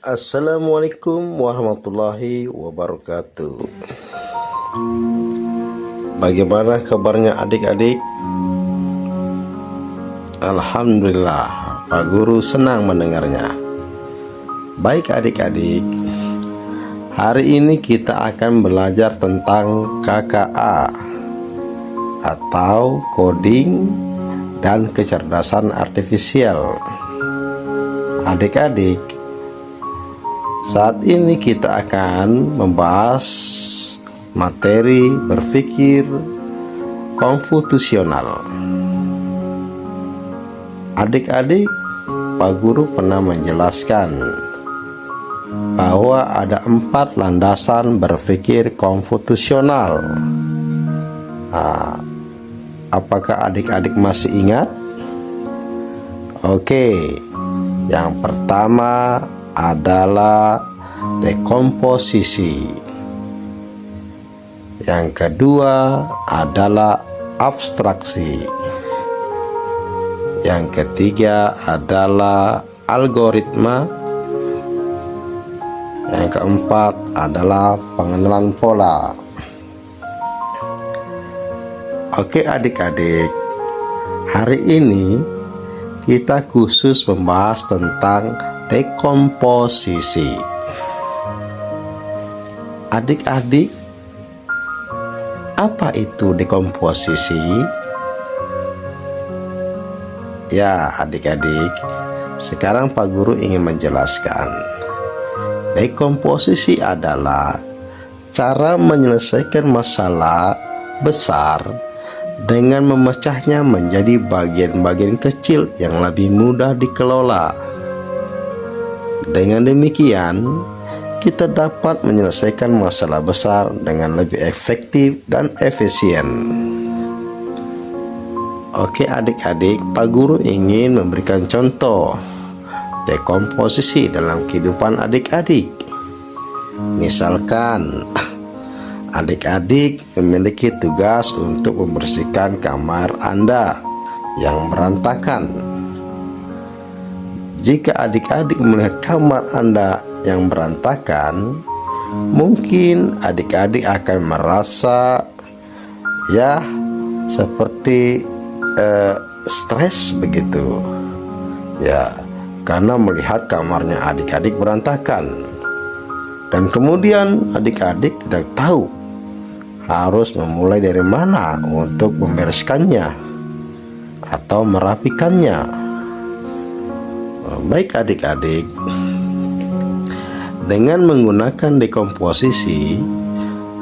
Assalamualaikum warahmatullahi wabarakatuh. Bagaimana kabarnya adik-adik? Alhamdulillah, Pak Guru senang mendengarnya. Baik adik-adik, hari ini kita akan belajar tentang KKA atau coding dan kecerdasan artifisial. Adik-adik, saat ini kita akan membahas materi berpikir konfutusional. Adik-adik, Pak Guru pernah menjelaskan bahwa ada 4 landasan berpikir konfutusional. Apakah adik-adik masih ingat? Oke, yang pertama adalah dekomposisi. Yang kedua adalah abstraksi. Yang ketiga adalah algoritma. Yang keempat adalah pengenalan pola. Oke adik-adik, hari ini kita khusus membahas tentang dekomposisi. Adik-adik, apa itu dekomposisi? Ya adik-adik, sekarang Pak Guru ingin menjelaskan. Dekomposisi adalah cara menyelesaikan masalah besar dengan memecahnya menjadi bagian-bagian kecil yang lebih mudah dikelola. Dengan demikian, kita dapat menyelesaikan masalah besar dengan lebih efektif dan efisien. Oke adik-adik, Pak Guru ingin memberikan contoh dekomposisi dalam kehidupan adik-adik. Misalkan, adik-adik memiliki tugas untuk membersihkan kamar Anda yang berantakan. Jika adik-adik melihat kamar Anda yang berantakan, mungkin adik-adik akan merasa ya seperti stres begitu ya, karena melihat kamarnya adik-adik berantakan. Dan kemudian adik-adik tidak tahu harus memulai dari mana untuk membereskannya atau merapikannya. Baik adik-adik, dengan menggunakan dekomposisi,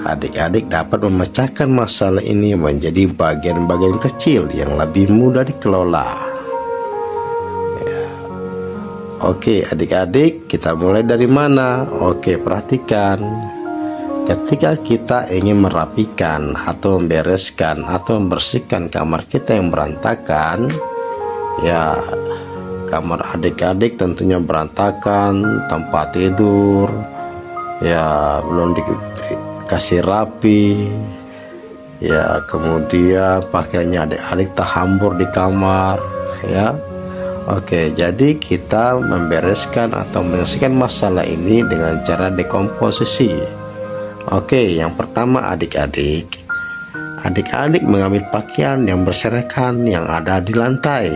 adik-adik dapat memecahkan masalah ini menjadi bagian-bagian kecil yang lebih mudah dikelola. Oke adik-adik, kita mulai dari mana? Oke, perhatikan. Ketika kita ingin merapikan atau membereskan atau membersihkan kamar kita yang berantakan, ya kamar adik-adik tentunya berantakan, tempat tidur ya belum dikasih rapi, ya kemudian pakaiannya adik-adik terhambur di kamar ya. Oke, jadi kita membereskan atau menyelesaikan masalah ini dengan cara dekomposisi. Oke, yang pertama adik-adik mengambil pakaian yang berserakan yang ada di lantai,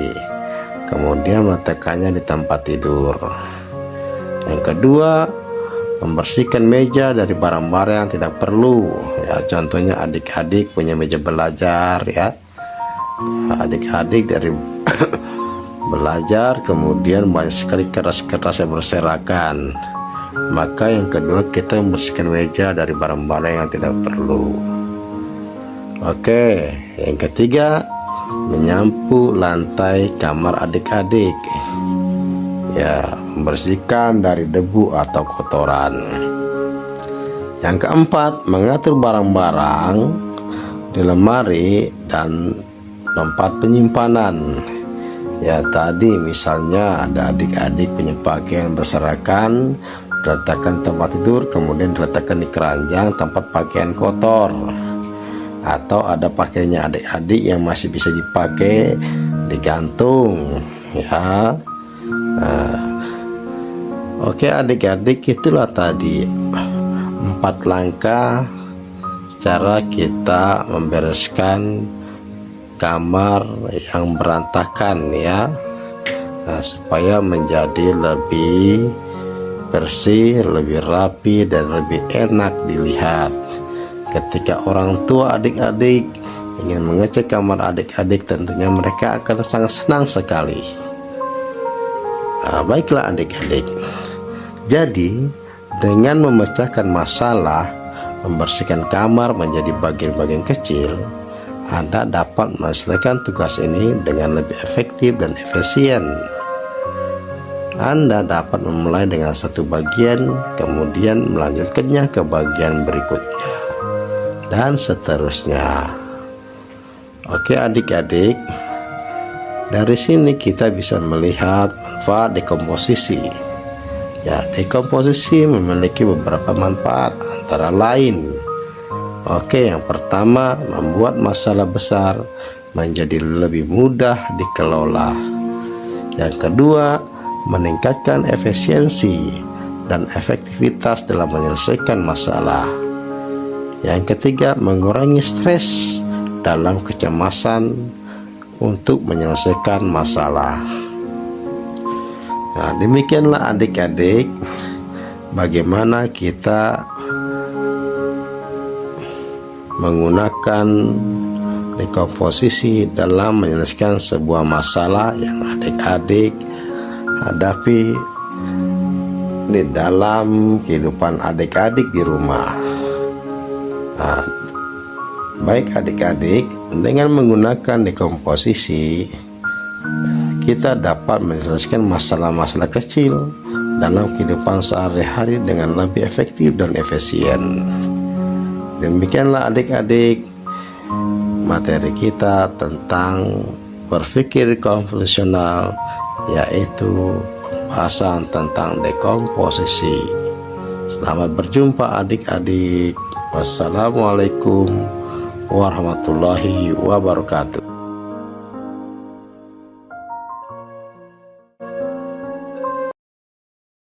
kemudian meletakkannya di tempat tidur. Yang kedua, membersihkan meja dari barang-barang yang tidak perlu ya, contohnya adik-adik punya meja belajar ya, adik-adik dari belajar kemudian banyak sekali kertas-kertas yang berserakan, maka yang kedua kita membersihkan meja dari barang-barang yang tidak perlu. Oke, yang ketiga, menyapu lantai kamar adik-adik ya, membersihkan dari debu atau kotoran. Yang keempat, mengatur barang-barang di lemari dan tempat penyimpanan ya. Tadi misalnya ada adik-adik punya pakaian berserakan, diletakkan tempat tidur, kemudian diletakkan di keranjang tempat pakaian kotor. Atau ada pakaiannya adik-adik yang masih bisa dipakai digantung ya. Oke adik-adik, itulah tadi 4 langkah cara kita membereskan kamar yang berantakan ya. Nah, supaya menjadi lebih bersih, lebih rapi, dan lebih enak dilihat. Ketika orang tua adik-adik ingin mengecek kamar adik-adik, tentunya mereka akan sangat senang sekali. Nah, baiklah adik-adik, jadi dengan memecahkan masalah, membersihkan kamar menjadi bagian-bagian kecil, Anda dapat menyelesaikan tugas ini dengan lebih efektif dan efisien. Anda dapat memulai dengan satu bagian, kemudian melanjutkannya ke bagian berikutnya, dan seterusnya. Oke adik-adik, dari sini kita bisa melihat manfaat dekomposisi. Ya, dekomposisi memiliki beberapa manfaat, antara lain, oke, yang pertama, membuat masalah besar menjadi lebih mudah dikelola. Yang kedua, meningkatkan efisiensi dan efektivitas dalam menyelesaikan masalah. Yang ketiga, mengurangi stres dalam kecemasan untuk menyelesaikan masalah. Nah, demikianlah adik-adik bagaimana kita menggunakan dekomposisi dalam menyelesaikan sebuah masalah yang adik-adik hadapi di dalam kehidupan adik-adik di rumah. Nah, baik adik-adik, dengan menggunakan dekomposisi kita dapat menyelesaikan masalah-masalah kecil dalam kehidupan sehari-hari dengan lebih efektif dan efisien. Demikianlah adik-adik materi kita tentang berpikir konvensional, yaitu pembahasan tentang dekomposisi. Selamat berjumpa adik-adik. Wassalamualaikum warahmatullahi wabarakatuh.